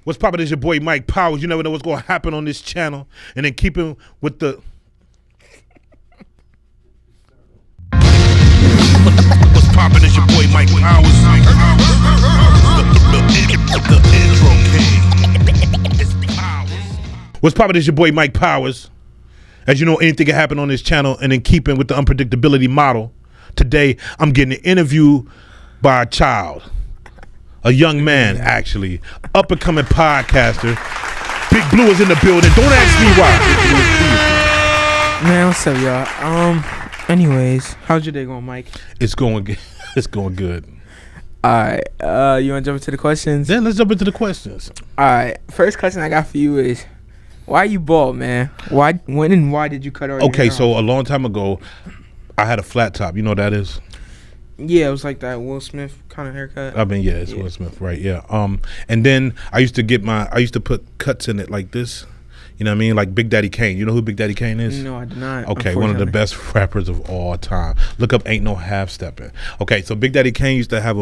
What's poppin'? Is your boy Mike Powers. You never know what's going to happen on this channel. And then keeping with the... What's poppin'? Is your boy Mike Powers. The intro king. It's Powers. What's poppin'? Is your boy Mike Powers. As you know, anything can happen on this channel. And in keeping with the unpredictability model, today I'm getting an interview by a child. A young man, actually. Up-and-coming podcaster. Big Blue is in the building. Don't ask me why. Man, what's up, y'all? Anyways, how's your day going, Mike? It's going good. It's going good. Alright, you want to jump into the questions? Then let's jump into the questions. Alright, first question I got for you is, why you bald, man? When and why did you cut all your hair so off? a long time ago, I had a flat top. You know what that is? Yeah, it was like that Will Smith kind of haircut. I mean, yeah, it's Will Smith, right? Yeah. And then I used to put cuts in it like this. You know what I mean? Like Big Daddy Kane. You know who Big Daddy Kane is? No, I do not. Okay, one of the best rappers of all time. Look up Ain't No Half Stepping. Okay, so Big Daddy Kane used to have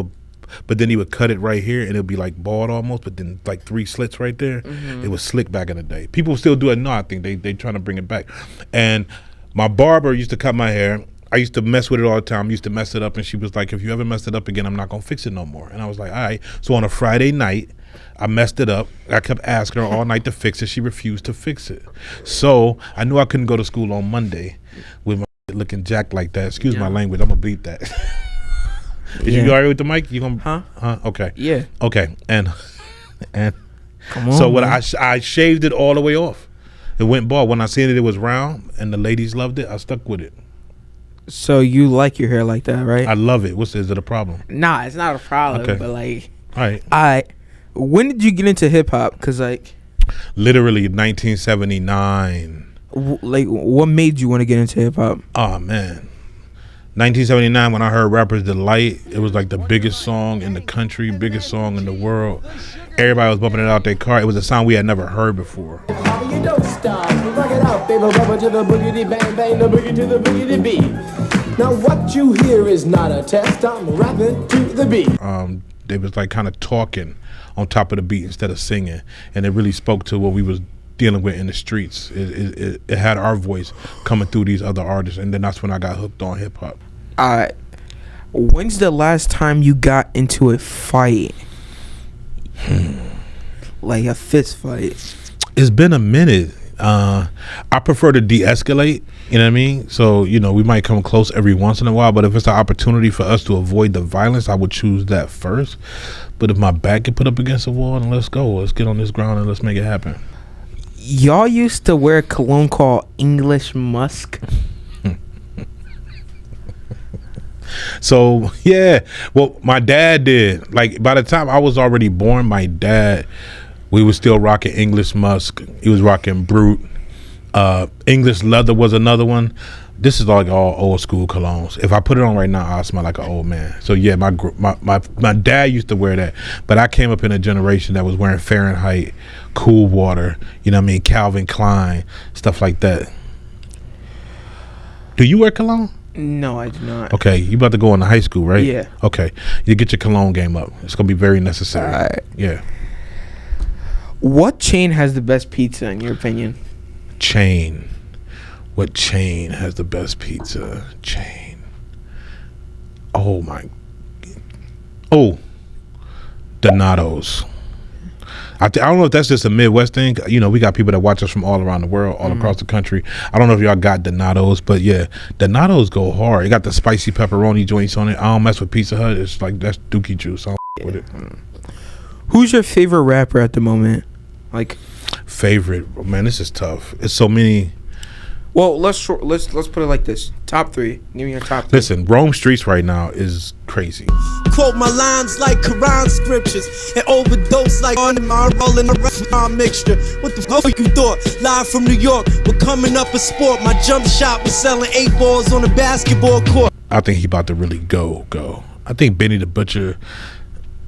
but then he would cut it right here and it would be like bald almost, but then like 3 slits right there. Mm-hmm. It was slick back in the day. People still do it now. I think they trying to bring it back. And my barber used to cut my hair. I used to mess with it all the time. I used to mess it up, and she was like, if you ever mess it up again, I'm not going to fix it no more. And I was like, all right. So on a Friday night, I messed it up. I kept asking her all night to fix it. She refused to fix it. So I knew I couldn't go to school on Monday with my looking jacked like that. Excuse my language. I'm going to bleep that. Is you all right with the mic? You gonna? Huh? Okay. Yeah. Okay. And come on, so what I shaved it all the way off. It went bald. When I seen it was round, and the ladies loved it, I stuck with it. So you like your hair like that, right? I love it. Is it a problem? Nah, it's not a problem. Okay. But like, all right. When did you get into hip hop? Cause like, literally 1979. Like, what made you want to get into hip hop? Oh man, 1979 when I heard Rapper's Delight. It was like the biggest song in the country, biggest song in the world. Everybody was bumping it out their car. It was a sound we had never heard before. You don't stop. Rock it out, baby. Rubber to the boogity bang bang, the boogie to the boogity beat. Now what you hear is not a test. I'm rapping to the beat. They was like kind of talking on top of the beat instead of singing, and it really spoke to what we was dealing with in the streets. It had our voice coming through these other artists, and then that's when I got hooked on hip hop. When's the last time you got into a fight? Like a fist fight? It's been a minute. I prefer to de-escalate, you know what I mean? So, you know, we might come close every once in a while, but if it's an opportunity for us to avoid the violence, I would choose that first. But if my back get put up against a wall, then let's go. Let's get on this ground and let's make it happen. Y'all used to wear cologne called English Musk. So, yeah. Well, my dad did. Like, by the time I was already born, my dad... We was still rocking English Musk. He was rocking Brute. English Leather was another one. This is like all old school colognes. If I put it on right now, I'll smell like an old man. So yeah, my dad used to wear that. But I came up in a generation that was wearing Fahrenheit, Cool Water, you know what I mean, Calvin Klein, stuff like that. Do you wear cologne? No, I do not. Okay, you about to go into high school, right? Yeah. Okay, you get your cologne game up. It's gonna be very necessary. All right. Yeah. What chain has the best pizza in your opinion? Chain. What chain has the best pizza? Chain. Oh my. Oh. Donato's. I don't know if that's just a Midwest thing. You know, we got people that watch us from all around the world, all across the country. I don't know if y'all got Donato's, but yeah, Donato's go hard. It got the spicy pepperoni joints on it. I don't mess with Pizza Hut. It's like, that's dookie juice. I don't with it. Who's your favorite rapper at the moment? Like, favorite? Oh, man, this is tough. It's so many. Well, let's put it like this: top 3. Give me your top 3. Listen, Rome Streets right now is crazy. Quote my lines like Quran scriptures and overdose like on my rolling around mixture. What the fuck you thought? Live from New York, we're coming up a sport. My jump shot was selling 8 balls on a basketball court. I think he about to really go. I think Benny the Butcher.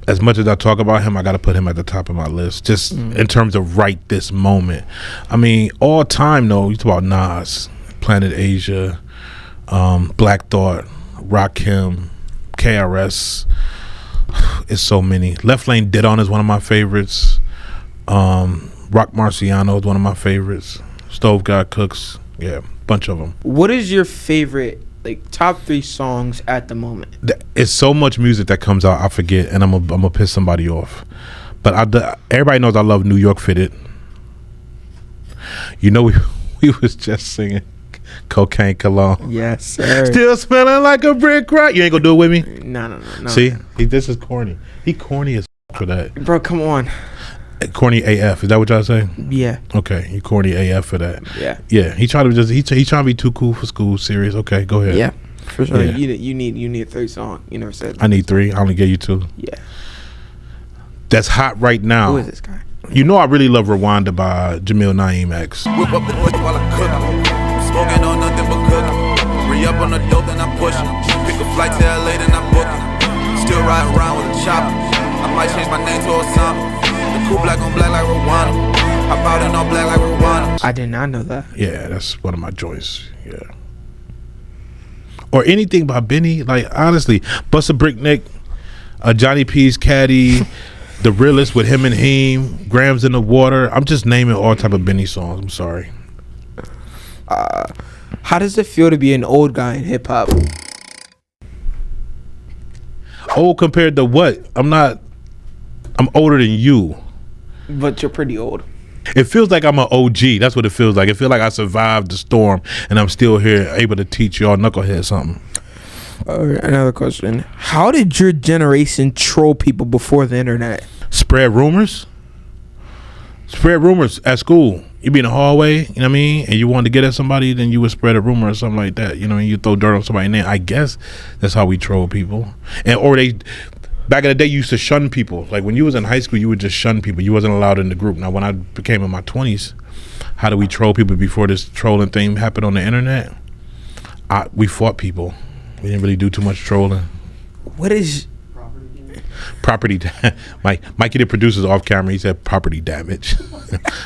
As much as I talk about him, I got to put him at the top of my list, just in terms of right this moment. I mean, all time, though, you talk about Nas, Planet Asia, Black Thought, Rakim, KRS. It's so many. Left Lane Dead On is one of my favorites. Rock Marciano is one of my favorites. Stove God Cooks, yeah, bunch of them. What is your favorite, like, top 3 songs at the moment? It's so much music that comes out, I forget, and I'm gonna piss somebody off. But everybody knows I love New York Fitted. You know, we was just singing Cocaine Cologne. Yes, sir. Still smelling like a brick rock. You ain't gonna do it with me? No. See, this is corny. He corny as for that. Bro, come on. Corny AF. Is that what y'all say? Yeah. Okay, you corny AF for that. Yeah. He trying to be too cool for school. Serious. Okay, go ahead. Yeah, for sure. Yeah. You need a 3 song. You never said that. I need 3. I only gave you 2. Yeah. That's hot right now. Who is this guy? You know I really love Rwanda by Jamil Naeem X. Whip up the whip while I cook. I'm smoking on nothing but cooking. Re up on the dope, then I push it. Pick a flight to LA, then I book it. Still riding around with a chopper. I might change my name to Osama. The cool black on black like Rwanda. I bought in all black like Rwanda. I did not know that. Yeah, that's one of my joints. Yeah. Or anything by Benny. Like, honestly, Bust a Brick Nick, Johnny P's Caddy, The Realest with him and Heem, Grams in the Water. I'm just naming all type of Benny songs. I'm sorry. How does it feel to be an old guy in hip hop? Old compared to what? I'm older than you. But you're pretty old. It feels like I'm an OG. That's what it feels like. It feels like I survived the storm and I'm still here able to teach y'all knuckleheads something. Another question. How did your generation troll people before the internet? Spread rumors. Spread rumors at school. You be in the hallway, you know what I mean, and you wanted to get at somebody, then you would spread a rumor or something like that. You know what I mean? You throw dirt on somebody's name. I guess that's how we troll people. Or they, back in the day, you used to shun people. Like when you was in high school, you would just shun people. You wasn't allowed in the group. Now, when I became in my 20s, how do we troll people before this trolling thing happened on the internet? We fought people. We didn't really do too much trolling. What is property? Mikey, the producer's off camera. He said property damage.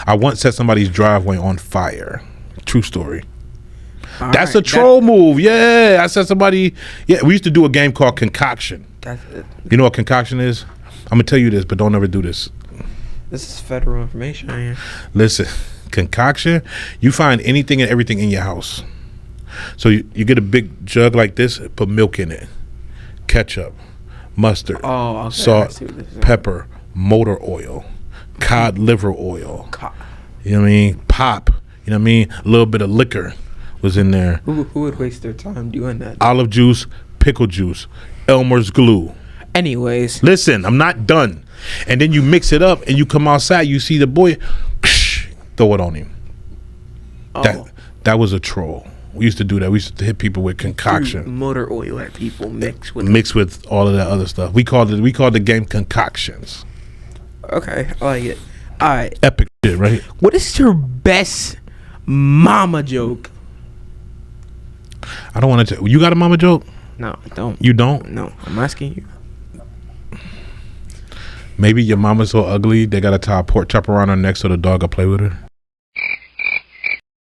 I once set somebody's driveway on fire. True story. That's a troll move. Yeah, I said somebody. Yeah, we used to do a game called Concoction. You know what Concoction is? I'm gonna tell you this, but don't ever do this. This is federal information. Man. Listen, Concoction. You find anything and everything in your house. So you get a big jug like this, put milk in it, ketchup, mustard, salt, pepper, motor oil, cod liver oil. You know what I mean? Pop. You know what I mean? A little bit of liquor was in there. Who would waste their time doing that? Olive juice, pickle juice, Elmer's glue. Anyways. Listen, I'm not done. And then you mix it up and you come outside, you see the boy, throw it on him. That was a troll. We used to do that. We used to hit people with concoction. Motor oil at people mixed with all of that other stuff. We called the game concoctions. Okay, I like it. All right. Epic shit, right? What is your best mama joke? I don't want to. You got a mama joke? No, I don't. You don't? No, I'm asking you. Maybe your mama's so ugly they gotta tie a pork chop around her neck so the dog will play with her.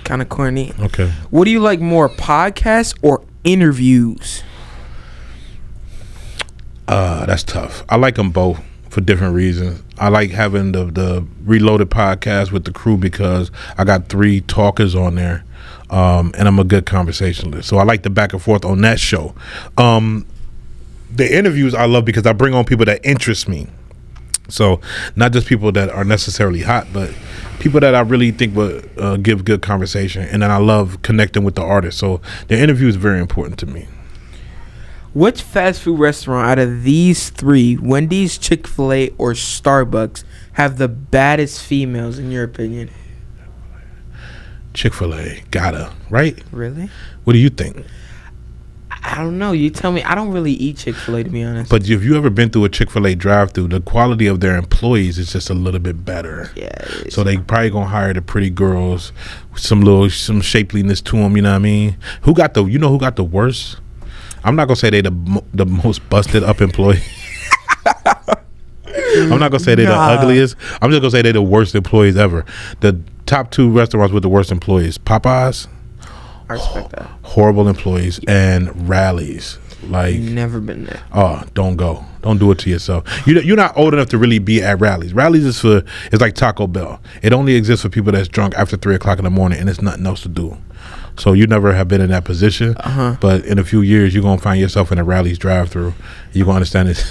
Kind of corny. Okay. What do you like more, podcasts or interviews? That's tough. I like them both for different reasons. I like having the Reloaded podcast with the crew because I got 3 talkers on there, and I'm a good conversationalist. So I like the back and forth on that show. The interviews I love because I bring on people that interest me. So not just people that are necessarily hot, but people that I really think would give good conversation. And then I love connecting with the artist. So the interview is very important to me. Which fast food restaurant out of these 3, Wendy's, Chick-fil-A, or Starbucks, have the baddest females in your opinion? Chick-fil-A, gotta, right? Really? What do you think? I don't know. You tell me. I don't really eat Chick-fil-A, to be honest. But if you ever been through a Chick-fil-A drive-through, the quality of their employees is just a little bit better. Yeah. So they probably gonna hire the pretty girls, some shapeliness to them. You know what I mean? Who got the worst? I'm not gonna say they the most busted up employee. I'm not gonna say they're the ugliest. I'm just gonna say they're the worst employees ever. The top 2 restaurants with the worst employees: Popeyes. I respect that. Horrible employees, and Rallies. Like, Never been there. Oh, don't go. Don't do it to yourself. You're not old enough to really be at rallies. Rallies it's like Taco Bell. It only exists for people that's drunk after 3 o'clock in the morning, and it's nothing else to do. So you never have been in that position. But in a few years, you're gonna find yourself in a rallies drive-through. You're gonna understand it.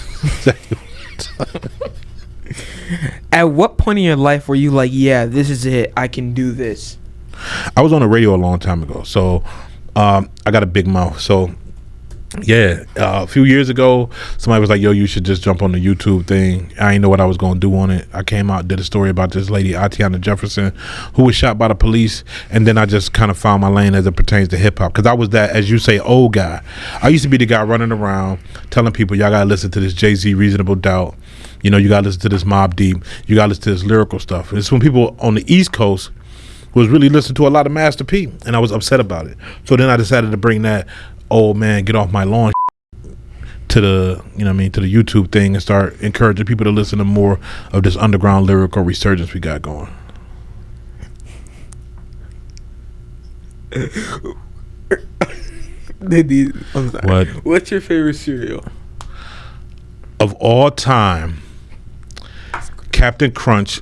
At what point in your life were you like, yeah, this is it, I can do this? I was on the radio a long time ago, so I got a big mouth. So yeah, a few years ago, somebody was like, yo, you should just jump on the YouTube thing. I didn't know what I was going to do on it. I came out, did a story about this lady, Atiana Jefferson, who was shot by the police, and then I just kind of found my lane as it pertains to hip-hop, because I was that, as you say, old guy. I used to be the guy running around telling people, y'all got to listen to this Jay-Z Reasonable Doubt. You know, you got to listen to this Mobb Deep. You got to listen to this lyrical stuff. It's when people on the East Coast was really listening to a lot of Master P, and I was upset about it. So then I decided to bring that old man get off my lawn to the, you know what I mean, to the YouTube thing and start encouraging people to listen to more of this underground lyrical resurgence we got going. What? What's your favorite cereal? Of all time, Captain Crunch.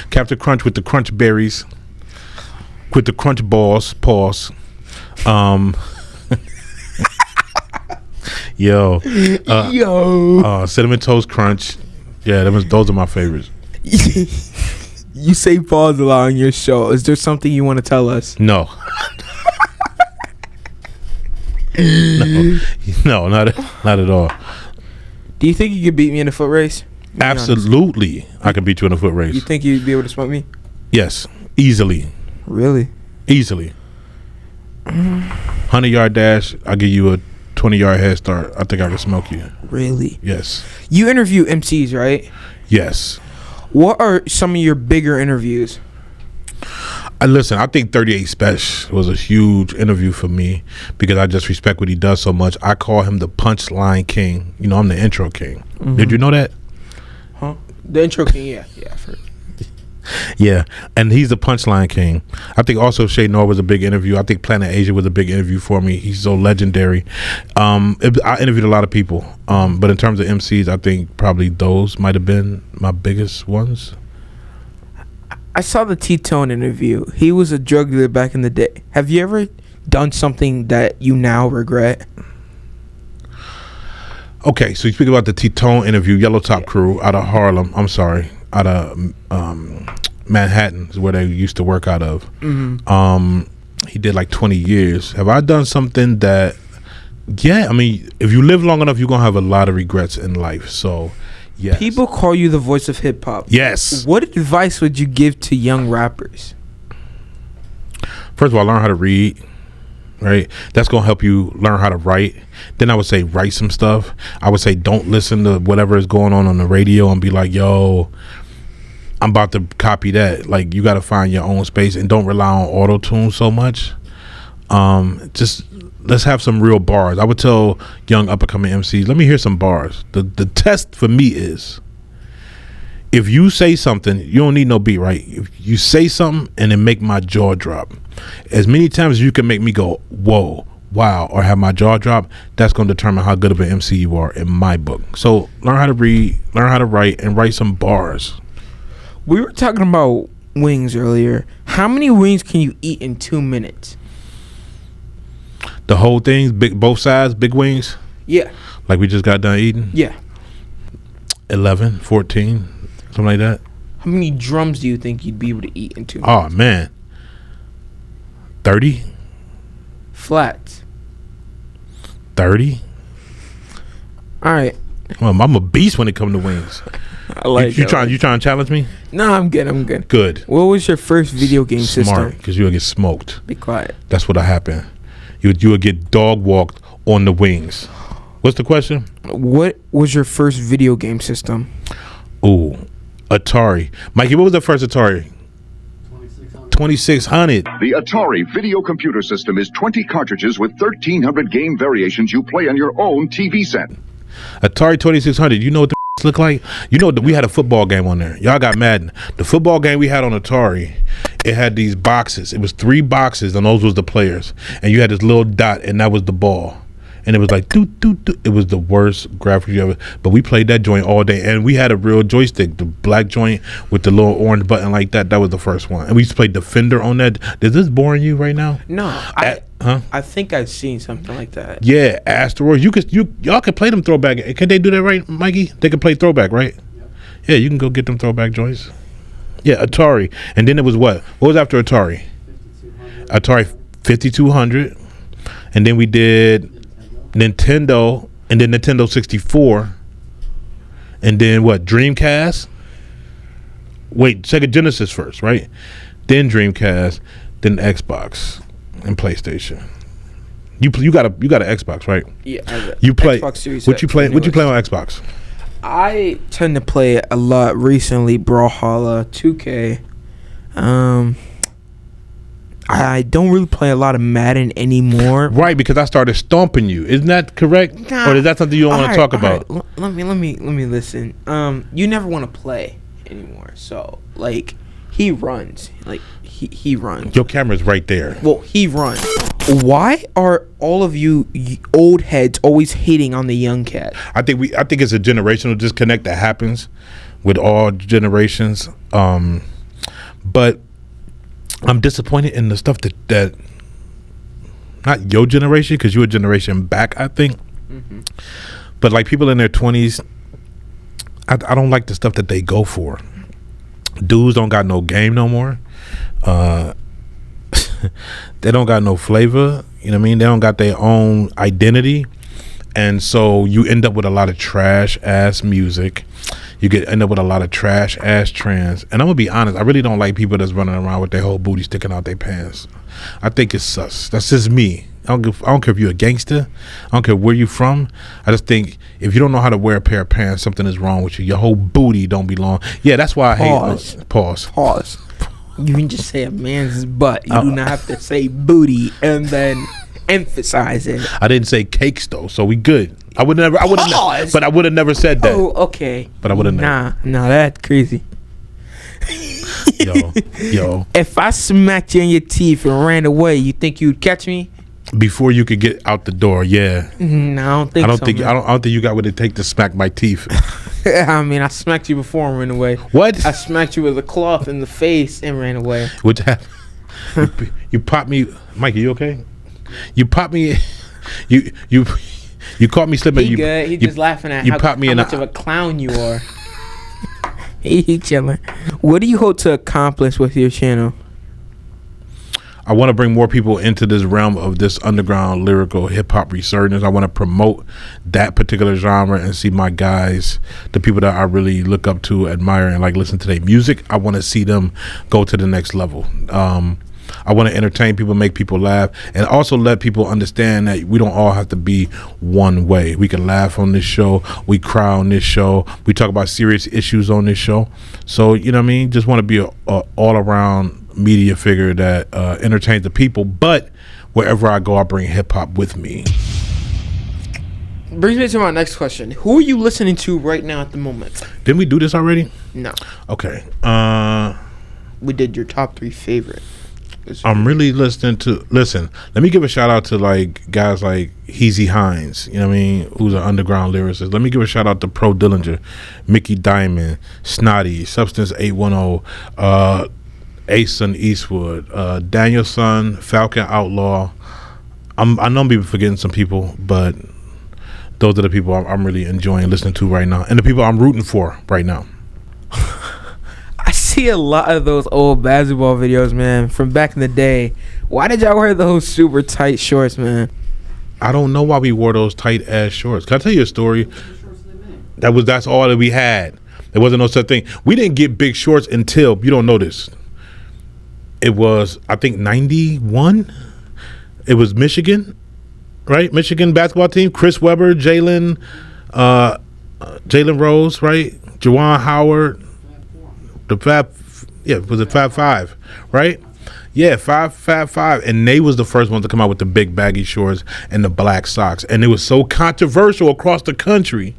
Captain Crunch with the crunch berries, with the crunch balls, paws. Cinnamon Toast Crunch. Yeah, those are my favorites. You say pause a lot on your show. Is there something you want to tell us? No. No, not at all. Do you think you could beat me in a foot race? Absolutely, I could beat you in a foot race. You think you'd be able to smoke me? Yes, easily. Really? Easily. 100-yard dash, I'll give you a 20-yard head start. I think I can smoke you. Really? Yes. You interview MCs, right? Yes. What are some of your bigger interviews? Listen, I think 38 Special was a huge interview for me because I just respect what he does so much. I call him the punchline king. You know, I'm the intro king. Mm-hmm. Did you know that? Huh? The intro king, yeah. I've heard. Yeah, and he's the punchline king. I think also Shay Noir was a big interview. I think Planet Asia was a big interview for me. He's so legendary. I interviewed a lot of people, but in terms of MCs, I think probably those might have been my biggest ones. I saw the T-Tone interview. He was a drug dealer back in the day. Have you ever done something that you now regret? Okay, so you speak about the T-Tone interview, Yellow Top Crew out of Harlem. I'm sorry, out of Manhattan is where they used to work out of. Mm-hmm. He did like 20 years. Have I done something that? Yeah, I mean, if you live long enough, you're gonna have a lot of regrets in life. So, yes. People call you the voice of hip hop. Yes. What advice would you give to young rappers? First of all, learn how to read. Right, that's gonna help you learn how to write. Then I would say write some stuff. I would say don't listen to whatever is going on the radio and be like, yo, I'm about to copy that. Like, you got to find your own space and don't rely on auto tune so much. Just let's have some real bars. I would tell young up and coming MCs, let me hear some bars. The test for me is, if you say something, you don't need no beat, right? If you say something and then make my jaw drop, as many times as you can make me go, whoa, wow, or have my jaw drop, that's going to determine how good of an MC you are in my book. So learn how to read, learn how to write, and write some bars. We were talking about wings earlier. How many wings can you eat in 2 minutes? The whole thing, both sides, big wings? Yeah. Like we just got done eating? Yeah. 11, 14, something like that. How many drums do you think you'd be able to eat in 2 minutes? Oh, man. 30? Flats. 30? All right. Well, I'm a beast when it comes to wings. I like you trying to challenge me? No, I'm good. Good. What was your first video game system? Smart, because you'll get smoked. Be quiet. That's what'll happen. You would get dog walked on the wings. What's the question? What was your first video game system? Ooh, Atari. Mikey, what was the first Atari? 2600. The Atari video computer system is 20 cartridges with 1,300 game variations you play on your own TV set. Atari 2600. You know what the look like? You know, we had a football game on there. Y'all got Madden. The football game we had on Atari, it had these boxes. It was 3 boxes, and those was the players. And you had this little dot, and that was the ball. and it was like doo doo doo. It was the worst graphics you ever. But we played that joint all day, and we had a real joystick, the black joint with the little orange button like that. That was the first one, and we used to play Defender on that. Is this boring you right now? No, I think I've seen something like that. Yeah, Asteroids. Y'all could play them throwback. Can they do that right, Mikey? They can play throwback, right? Yep. Yeah, you can go get them throwback joints. Yeah, Atari, and then it was what? What was after Atari? 5200. Atari 5200, and then we did Nintendo, and then Nintendo 64, and then what? Dreamcast. Wait, Sega Genesis first, right? Then Dreamcast, then Xbox and PlayStation. You got an Xbox, right? Yeah, you play Xbox Series what you X play? What you play anyways. on Xbox? I tend to play a lot recently. Brawlhalla, 2K. I don't really play a lot of Madden anymore. Right, because I started stomping you. Isn't that correct? Nah, or is that something you don't want to talk about? Right. Let me listen. You never want to play anymore. So like he runs. Like he runs. Your camera's right there. Well, he runs. Why are all of you old heads always hating on the young cat? I think it's a generational disconnect that happens with all generations. But I'm disappointed in the stuff that not your generation, because you're a generation back, I think. Mm-hmm. But like people in their 20s, I don't like the stuff that they go for. Dudes don't got no game no more. They don't got no flavor. You know what I mean? They don't got their own identity. And so you end up with a lot of trash ass music. You end up with a lot of trash ass trends. And I'm gonna be honest, I really don't like people that's running around with their whole booty sticking out their pants. I think it's sus. That's just me. I don't care if you're a gangster. I don't care where you from. I just think if you don't know how to wear a pair of pants, something is wrong with you. Your whole booty don't belong. Yeah, that's why I hate. Pause. You can just say a man's butt. You do not have to say booty and then emphasize it. I didn't say cakes though, so we good. I would have never said that. Oh, okay. But I would have never. Nah, that's crazy. Yo. If I smacked you in your teeth and ran away, you think you'd catch me? Before you could get out the door, yeah. No, I don't think so. I don't think you got what it take to smack my teeth. I mean, I smacked you before and ran away. What? I smacked you with a cloth in the face and ran away. What happened? You popped me, Mikey. You okay? You popped me. You caught me slipping. He good. He just laughing at how much of a clown you are. He chilling. What do you hope to accomplish with your channel? I want to bring more people into this realm of this underground lyrical hip hop resurgence. I want to promote that particular genre and see my guys, the people that I really look up to, admire, and like listen to their music. I want to see them go to the next level. I want to entertain people, make people laugh, and also let people understand that we don't all have to be one way. We can laugh on this show. We cry on this show. We talk about serious issues on this show. So, you know what I mean? Just want to be a all-around media figure that entertains the people. But wherever I go, I bring hip-hop with me. Brings me to my next question. Who are you listening to right now at the moment? Didn't we do this already? No. Okay. We did your top 3 favorite. I'm really listening to. Listen, let me give a shout out to like guys like Heezy Hines, you know what I mean, who's an underground lyricist. Let me give a shout out to Pro Dillinger, Mickey Diamond, Snotty, Substance 810, Ason Eastwood, Danielson, Falcon Outlaw. I know I'm forgetting some people, but those are the people I'm really enjoying listening to right now, and the people I'm rooting for right now. I see a lot of those old basketball videos, man, from back in the day. Why did y'all wear those super tight shorts, man? I don't know why we wore those tight ass shorts. Can I tell you a story? That's all that we had. There wasn't no such thing. We didn't get big shorts until, you don't know this, it was, I think, 91. It was Michigan, right? Michigan basketball team. Chris Webber, Jalen Rose, right? Juwan Howard. The Fab Five, right? Yeah, Fab Five, and they was the first ones to come out with the big baggy shorts and the black socks, and it was so controversial across the country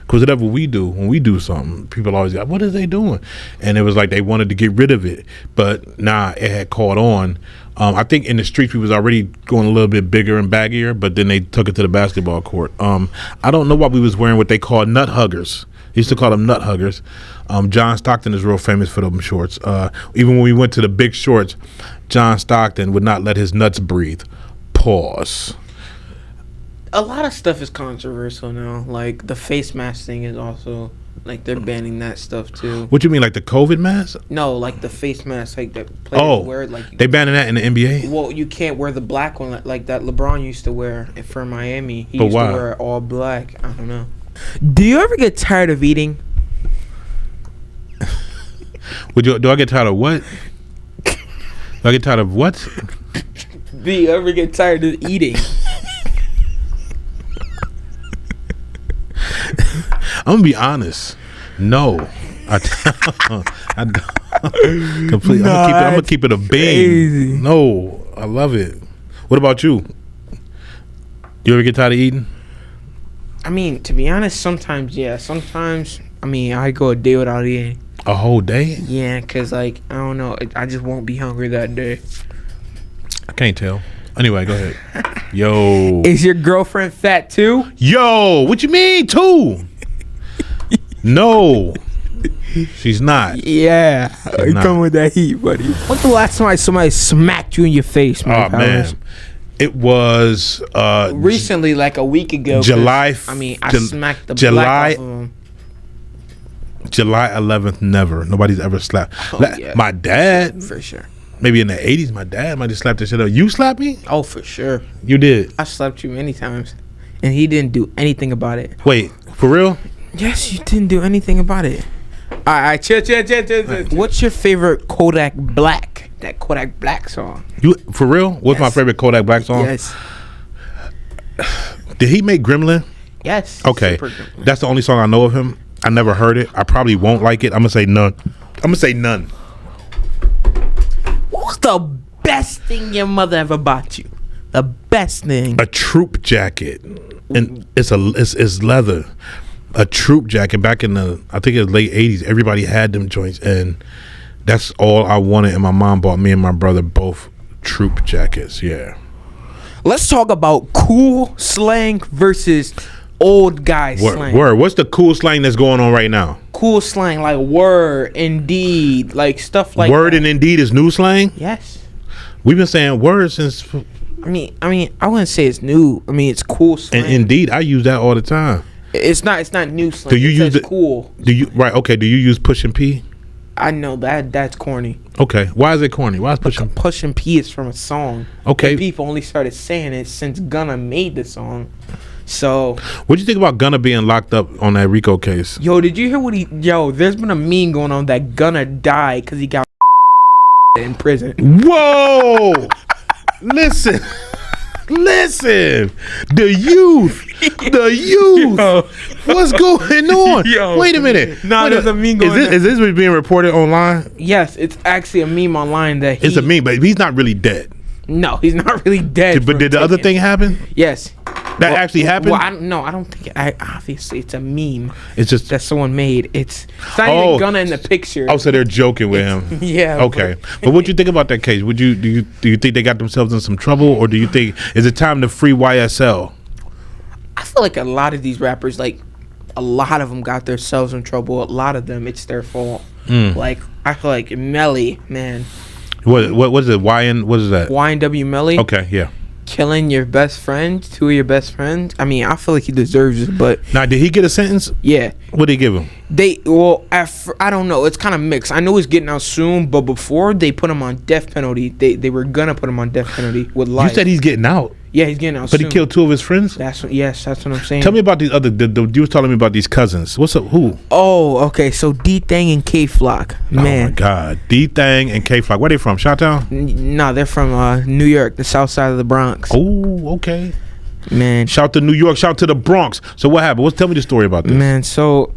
Because whatever we do, when we do something, people always go, what are they doing? And it was like they wanted to get rid of it. But nah, it had caught on. I think in the streets we was already going a little bit bigger and baggier, but then they took it to the basketball court. I don't know why we was wearing what they call nut huggers. They used to call them nut huggers. John Stockton is real famous for them shorts. Even when we went to the big shorts, John Stockton would not let his nuts breathe. Pause. A lot of stuff is controversial now. Like the face mask thing is also like they're banning that stuff too. What you mean, like the COVID mask? No, like the face mask, like that players wear. Like they banning that in the NBA. Well, you can't wear the black one like that LeBron used to wear for Miami. He used why? to wear all black. I don't know. Do you ever get tired of eating? Do I get tired of what? Do I get tired of what? Do you ever get tired of eating? I'm gonna be honest. No, I don't. Completely. I'm gonna keep it a bean. No, I love it. What about you? You ever get tired of eating? I mean, to be honest, sometimes, yeah. Sometimes, I mean, I go a day without eating. A whole day? Yeah, because, like, I don't know. I just won't be hungry that day. I can't tell. Anyway, go ahead. Yo. Is your girlfriend fat, too? Yo, what you mean, too? No. She's not. Yeah. You come with that heat, buddy. When's the last time somebody smacked you in your face, man? Oh, man. It was recently, like a week ago. July. I smacked the black off of him. July 11th. Never. Nobody's ever slapped. Yeah. My dad, for sure. Maybe in the 80s, my dad might have slapped that shit up. You slapped me? Oh, for sure. You did. I slapped you many times, and he didn't do anything about it. Wait, for real? Yes, you didn't do anything about it. All right, chill. What's your favorite Kodak Black? That Kodak Black song. You for real? What's my favorite Kodak Black song? Yes. Did he make Gremlin? Yes. Okay, that's the only song I know of him. I never heard it. I probably won't like it. I'm gonna say none. What's the best thing your mother ever bought you? The best thing. A troop jacket, and it's leather. A troop jacket back in I think it was late 80s. Everybody had them joints, and that's all I wanted. And my mom bought me and my brother both troop jackets. Yeah. Let's talk about cool slang versus old guy slang. Word. What's the cool slang that's going on right now? Cool slang like word, indeed, like stuff like word that. And indeed is new slang? Yes. We've been saying word since. I mean, I wouldn't say it's new. I mean, it's cool slang. And indeed, I use that all the time. It's not new slang. Do you use it? Cool. Do you Okay. Do you use push and P? I know that's corny. Okay. Why is it corny? Why is push and P is from a song. Okay. And people only started saying it since Gunna made the song. So what'd you think about Gunna being locked up on that Rico case? Yo, did you hear what there's been a meme going on that Gunna died because he got in prison. Whoa. Listen, the youth. Yo. What's going on? Yo. Wait a minute. There's a meme going on. Is this being reported online? Yes, it's actually a meme online that it's a meme, but he's not really dead. No, he's not really dead. But did the other thing happen? Yes. That actually happened? Well, I don't think obviously it's a meme. It's just that someone made. It's not even Gunna in the picture. Oh, so they're joking with him. Yeah. Okay. But what do you think about that case? Do you think they got themselves in some trouble, or do you think is it time to free YSL? I feel like a lot of these rappers, like a lot of them, got themselves in trouble. A lot of them, it's their fault. Like I feel like Melly, man. What is it? What is that? YNW Melly. Okay, yeah. Killing your best friend, two of your best friends. I mean, I feel like he deserves it, but now did he get a sentence? Yeah. What did they give him? I don't know. It's kind of mixed. I know he's getting out soon, but before they put him on death penalty, they were gonna put him on death penalty with life. You said he's getting out. Yeah, he's getting out but soon. He killed two of his friends? That's what I'm saying. Tell me about these other, you was telling me about these cousins. What's up, who? Oh, okay, so D-Thang and K-Flock. Man. Oh my God, D-Thang and K-Flock. Where they from, Chi-Town? No, they're from New York, the south side of the Bronx. Oh, okay. Man. Shout to New York, shout to the Bronx. So what happened? Tell me the story about this. Man, so,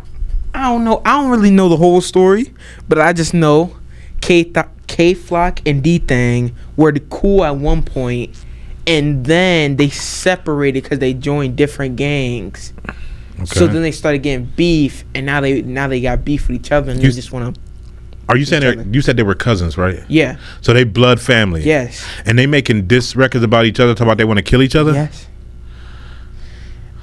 I don't know. I don't really know the whole story, but I just know K-Flock and D-Thang were cool at one point, and then they separated because they joined different gangs. So then they started getting beef, and now they got beef with each other, and they just want to. Are you saying you said they were cousins, right? Yeah. So they blood family. Yes. And they making diss records about each other, talking about they want to kill each other? Yes.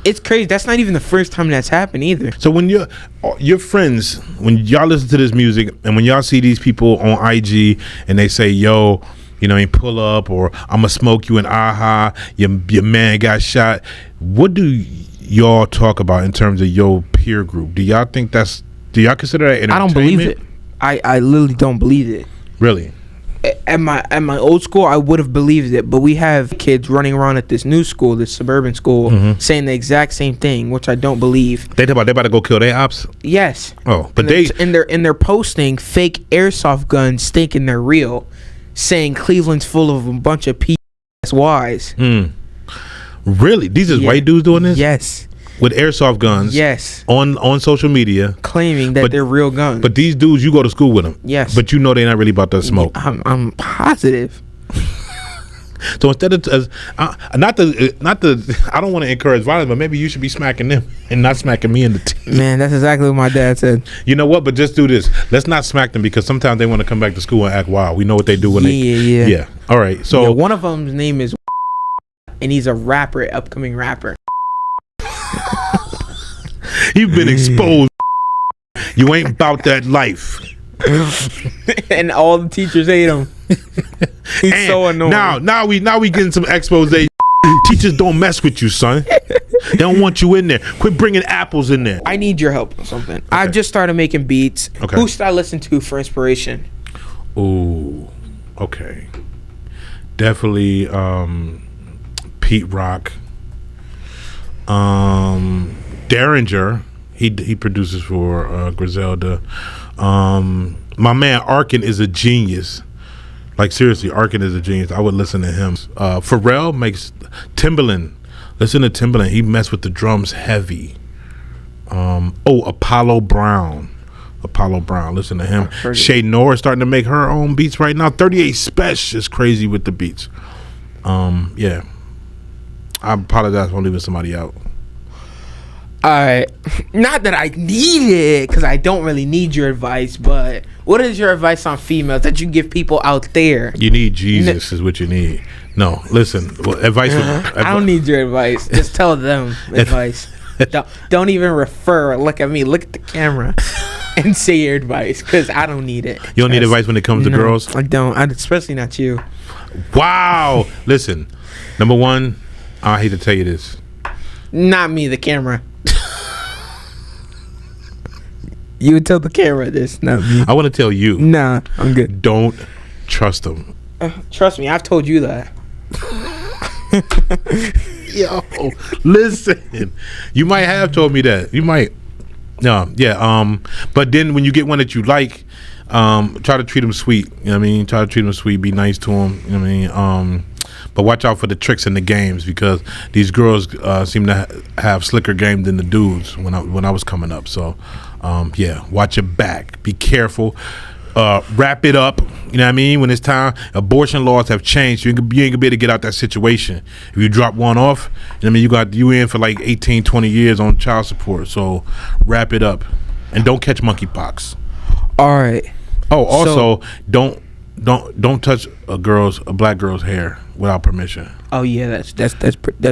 It's crazy. That's not even the first time that's happened either. So when your friends, when y'all listen to this music and when y'all see these people on IG and they say, yo, you know, pull up, or I'm gonna smoke you in AHA, your man got shot, what do y'all talk about in terms of your peer group? Do y'all consider that entertainment? I don't believe it. I literally don't believe it. Really? At my old school, I would have believed it, but we have kids running around at this new school, this suburban school, saying the exact same thing, which I don't believe. They about to go kill their ops? Yes. Oh, but they're posting fake airsoft guns thinking they're real, saying Cleveland's full of a bunch of PSYs. Really? These is white dudes doing this? Yes. With airsoft guns? Yes. On social media, claiming that they're real guns. But these dudes, you go to school with them. Yes. But you know they're not really about to smoke. I'm positive. So instead of not the I don't want to encourage violence, but maybe you should be smacking them and not smacking me in the teeth. Man, that's exactly what my dad said. You know what? But just do this. Let's not smack them, because sometimes they want to come back to school and act wild. We know what they do when yeah. All right. So one of them's name is, and he's a rapper, upcoming rapper. You've been exposed. You ain't about that life. And all the teachers hate him. He's and so annoying. Now we getting some expose. Teachers don't mess with you, son. They don't want you in there. Quit bringing apples in there. I need your help on something. Okay. I just started making beats. Okay. Who should I listen to for inspiration? Ooh, okay. Definitely Pete Rock. Derringer, he produces for Griselda. My man Arkin is a genius. Like, seriously, Arkin is a genius. I would listen to him. Pharrell makes Timbaland. Listen to Timbaland. He messed with the drums heavy. Apollo Brown. Listen to him. Shay Noor is starting to make her own beats right now. 38 Special is crazy with the beats. Yeah. I apologize for leaving somebody out. Not that I need it, because I don't really need your advice, but what is your advice on females that you give people out there? You need Jesus is what you need. No, listen. Advice. I don't need your advice. Just tell them advice. Don't even refer. Look at me. Look at the camera and say your advice, because I don't need it. You don't need advice when it comes to girls? I don't. Especially not you. Wow. Listen. Number one, I hate to tell you this. Not me, the camera. You would tell the camera this, not me. I want to tell you. Nah, I'm good. Don't trust them. Trust me, I've told you that. Yo, listen. You might have told me that. You might. No, yeah. But then when you get one that you like, try to treat them sweet. You know what I mean? Try to treat them sweet. Be nice to them. You know what I mean? But watch out for the tricks in the games, because these girls seem to have slicker game than the dudes when I was coming up. So, yeah, watch your back. Be careful. Wrap it up. You know what I mean? When it's time, abortion laws have changed. You ain't gonna be able to get out that situation. If you drop one off, you know what I mean, you in for like 18, 20 years on child support. So wrap it up, and don't catch monkeypox. All right. Oh, also, don't touch a black girl's hair without permission. Oh yeah, that's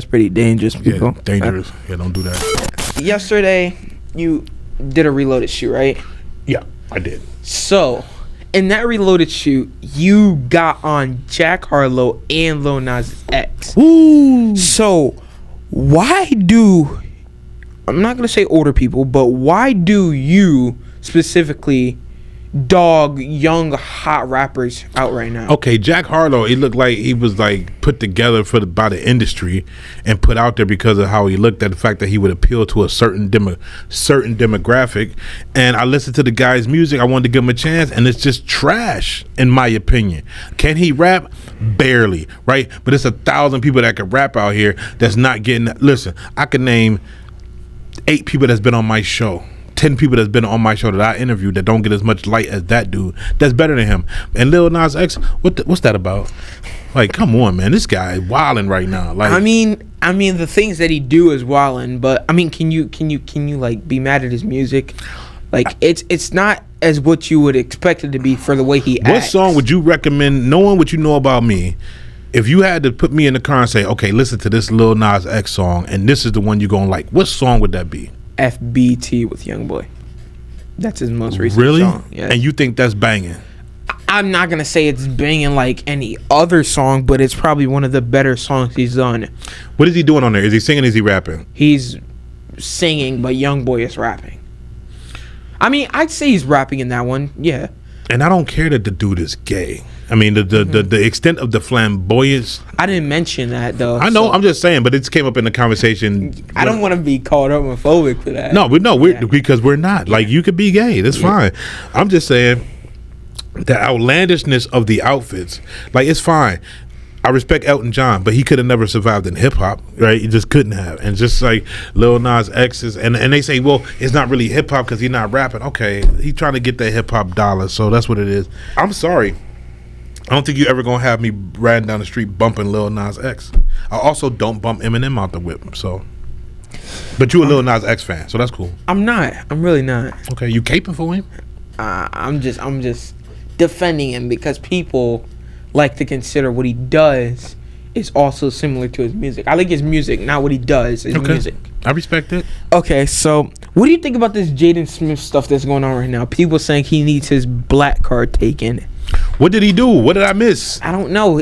pretty dangerous, people. Yeah, dangerous. Yeah, don't do that. Yesterday, you did a Reloaded shoot, right? Yeah, I did. So, in that Reloaded shoot, you got on Jack Harlow and Lil Nas X. Ooh. So, why do, I'm not gonna say older people, but why do you specifically dog young hot rappers out right now? Okay, Jack Harlow, it looked like he was like put together by the industry and put out there because of how he looked, at the fact that he would appeal to a certain demographic. And I listened to the guy's music. I wanted to give him a chance, and it's just trash in my opinion. Can he rap? Barely, right? But it's 1,000 people that can rap out here that's not getting that. Listen, I could name 8 people that's been on my show, 10 people that's been on my show that I interviewed that don't get as much light as that dude that's better than him. And Lil Nas X, what's that about? Like, come on, man, this guy wilding right now. Like, I mean, I mean, the things that he do is wildin', but I mean, can you like be mad at his music? Like it's not as what you would expect it to be for the way he acts. What song would you recommend, knowing what you know about me, if you had to put me in the car and say, okay, listen to this Lil Nas X song and this is the one you're gonna like, what song would that be? FBT with Youngboy. That's his most recent really? song. Yeah. And you think that's banging? I'm not gonna say it's banging like any other song, but it's probably one of the better songs he's done. What is he doing on there? Is he singing? Is he rapping? He's singing, but Youngboy is rapping. I mean, I'd say he's rapping in that one. Yeah. And I don't care that the dude is gay. I mean, the extent of the flamboyance. I didn't mention that though. I know. So I'm just saying, but it came up in the conversation. I don't want to be called homophobic for that. No, because we're not. Like, you could be gay. That's fine. I'm just saying the outlandishness of the outfits. Like, it's fine. I respect Elton John, but he could have never survived in hip hop, right? He just couldn't have. And just like Lil Nas X is, and they say, well, it's not really hip hop because he's not rapping. Okay, he's trying to get that hip hop dollar, so that's what it is. I'm sorry. I don't think you ever gonna have me riding down the street bumping Lil Nas X. I also don't bump Eminem out the whip, so. But you a Lil Nas X fan, so that's cool. I'm not. I'm really not. Okay, you caping for him? I'm just defending him because people like to consider what he does is also similar to his music. I like his music, not what he does. His music. I respect it. Okay, so what do you think about this Jaden Smith stuff that's going on right now? People saying he needs his black card taken. What did he do? What did I miss? I don't know.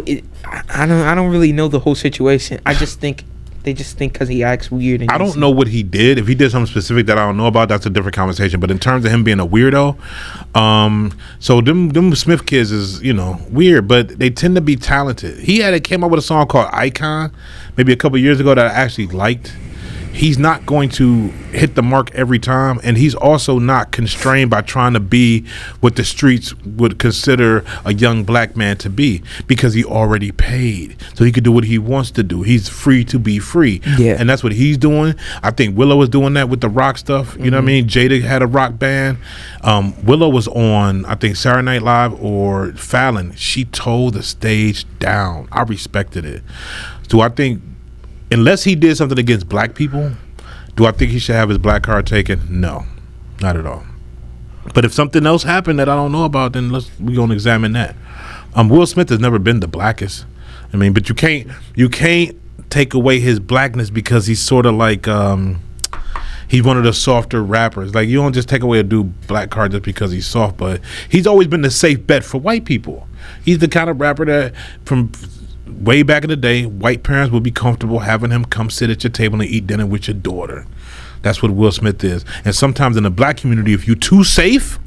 I don't really know the whole situation. I just think they just think because he acts weird. And I don't know what he did. If he did something specific that I don't know about, that's a different conversation. But in terms of him being a weirdo, so them Smith kids is, weird, but they tend to be talented. He came up with a song called Icon maybe a couple years ago that I actually liked. He's not going to hit the mark every time, and he's also not constrained by trying to be what the streets would consider a young black man to be, because he already paid, so he could do what he wants to do. He's free to be free, and that's what he's doing. I think Willow was doing that with the rock stuff. You know what I mean? Jada had a rock band. Willow was on, I think, Saturday Night Live or Fallon. She tore the stage down. I respected it. So I think, unless he did something against black people, do I think he should have his black card taken? No, not at all. But if something else happened that I don't know about, then we're gonna examine that. Will Smith has never been the blackest. I mean, but you can't take away his blackness because he's sort of like he's one of the softer rappers. Like, you don't just take away a dude black card just because he's soft, but he's always been the safe bet for white people. He's the kind of rapper that from way back in the day, white parents would be comfortable having him come sit at your table and eat dinner with your daughter. That's what Will Smith is. And sometimes in the black community, if you're too safe,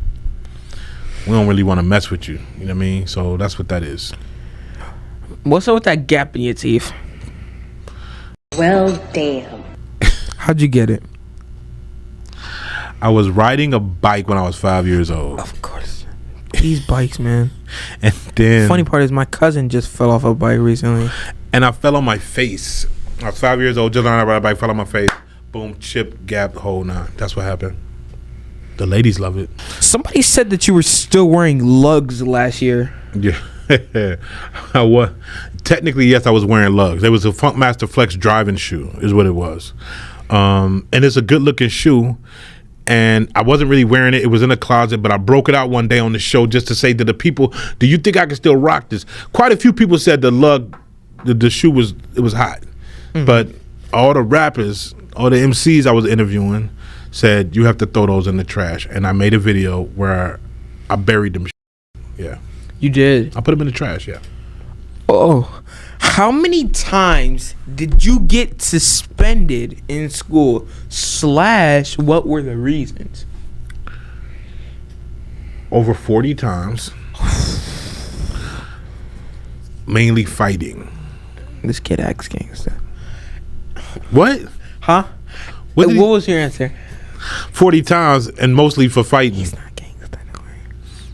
we don't really want to mess with you. You know what I mean? So that's what that is. What's up with that gap in your teeth? Well, damn. How'd you get it? I was riding a bike when I was 5 years old. Of course. These bikes, man. And then funny part is my cousin just fell off a bike recently. And I fell on my face. I was 5 years old, just learned how to ride a bike, fell on my face. Boom, chip, gap, the whole nine. That's what happened. The ladies love it. Somebody said that you were still wearing lugs last year. Yeah. I was. Technically, yes, I was wearing lugs. It was a Funkmaster Flex driving shoe is what it was. And it's a good looking shoe. And I wasn't really wearing it. It was in a closet, but I broke it out one day on the show just to say to the people, do you think I can still rock this? Quite a few people said the shoe was hot. Mm-hmm. But all the rappers, all the MCs I was interviewing said, you have to throw those in the trash. And I made a video where I buried them. Yeah. You did? I put them in the trash, yeah. Oh, how many times did you get suspended in school? / what were the reasons? Over 40 times. Mainly fighting. This kid acts gangster. What? Huh? What was your answer? 40 times and mostly for fighting. He's not gangster.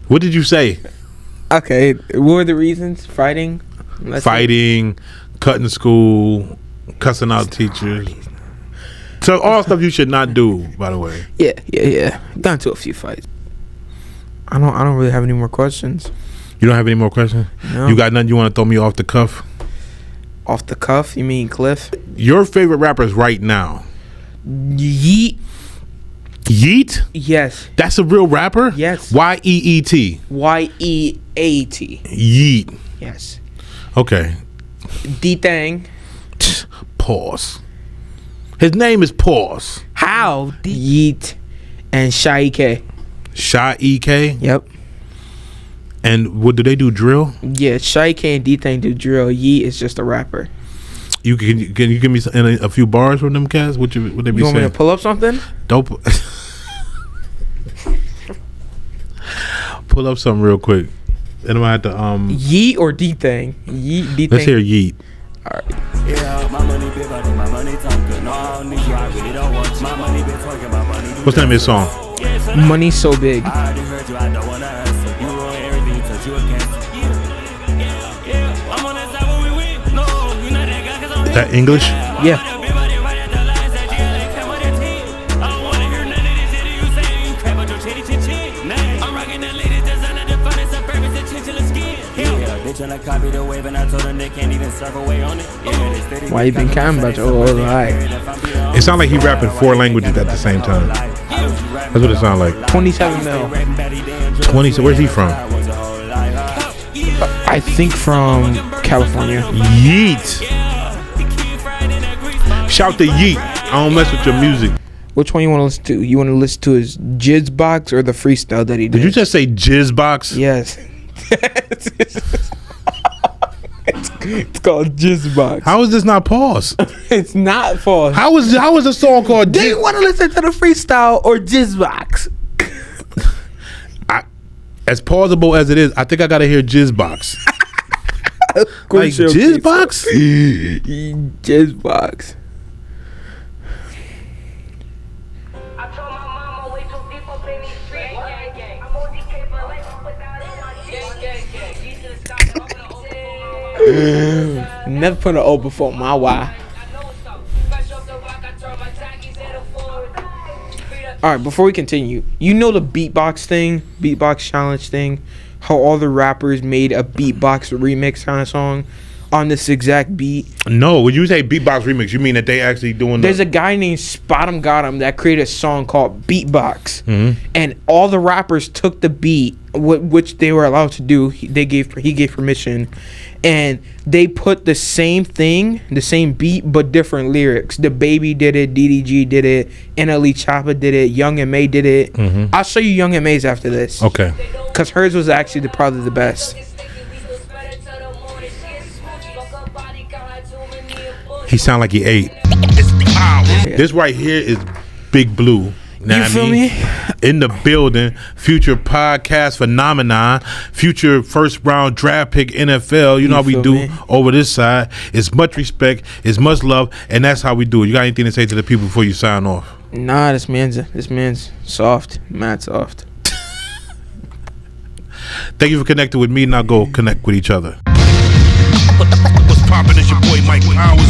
What did you say? Okay, what were the reasons? Fighting, cutting school, cussing out teachers. So all stuff you should not do, by the way. Yeah. Got into a few fights. I don't really have any more questions. You don't have any more questions? No. You got nothing you want to throw me off the cuff? Off the cuff, you mean Cliff? Your favorite rappers right now? Yeet. Yeet? Yes. That's a real rapper? Yes. Y-E-E-T. Y-E-A-T. Yeet. Yes. Okay. D-Thang. Pause. His name is Pause. How? Yeet. And Shy K. Shy E-K? Yep. And what do they do? Drill? Yeah, Shy K and D-Thang do drill. Yeet is just a rapper. Can you give me a few bars from them cats? What they be saying? You want me to pull up something? Don't pull up something real quick. And I'm gonna have to Yeet or D-Thing? Yeet, D-Thing. Let's hear Yeet. Alright. What's the name of his song? Money So Big. That English? Yeah. Why you been kind about your whole life? It sounds like he rapping 4 languages at the same time. That's what it sounds like. 27 mil. 20. So where's he from? I think from California. Yeet. Shout to Yeet. I don't mess with your music. Which one you want to listen to? You want to listen to his Jizz Box or the freestyle that he did? Did you just say Jizz Box? Yes. It's called Jizz Box. How is this not pause? It's not false. How is a song called Do you want to listen to the freestyle or Jizz Box? As pausable as it is, I think I gotta hear Jizz Box. Like Jizz Box? Jizz Box. Never put an O before my Y. Alright, before we continue, you know the beatbox challenge thing? How all the rappers made a beatbox remix kind of song on this exact beat? No, when you say beatbox remix, you mean that they actually doing There's a guy named Spot'em Got 'em that created a song called Beatbox. And all the rappers took the beat, which they were allowed to do. He gave permission. And they put the same thing, the same beat, but different lyrics. The Baby did it, DDG did it, NLE Choppa did it, Young and May did it. I'll show you Young and May's after this. Okay. Because hers was actually probably the best. He sound like he ate. This right here is Big Blue. You feel me? In the building, future podcast phenomenon, future first round draft pick NFL. You know how we do over this side. It's much respect, it's much love, and that's how we do it. You got anything to say to the people before you sign off? Nah, this man's soft, mad soft. Thank you for connecting with me. Now go connect with each other. What's poppin'? It's your boy Mike Powers.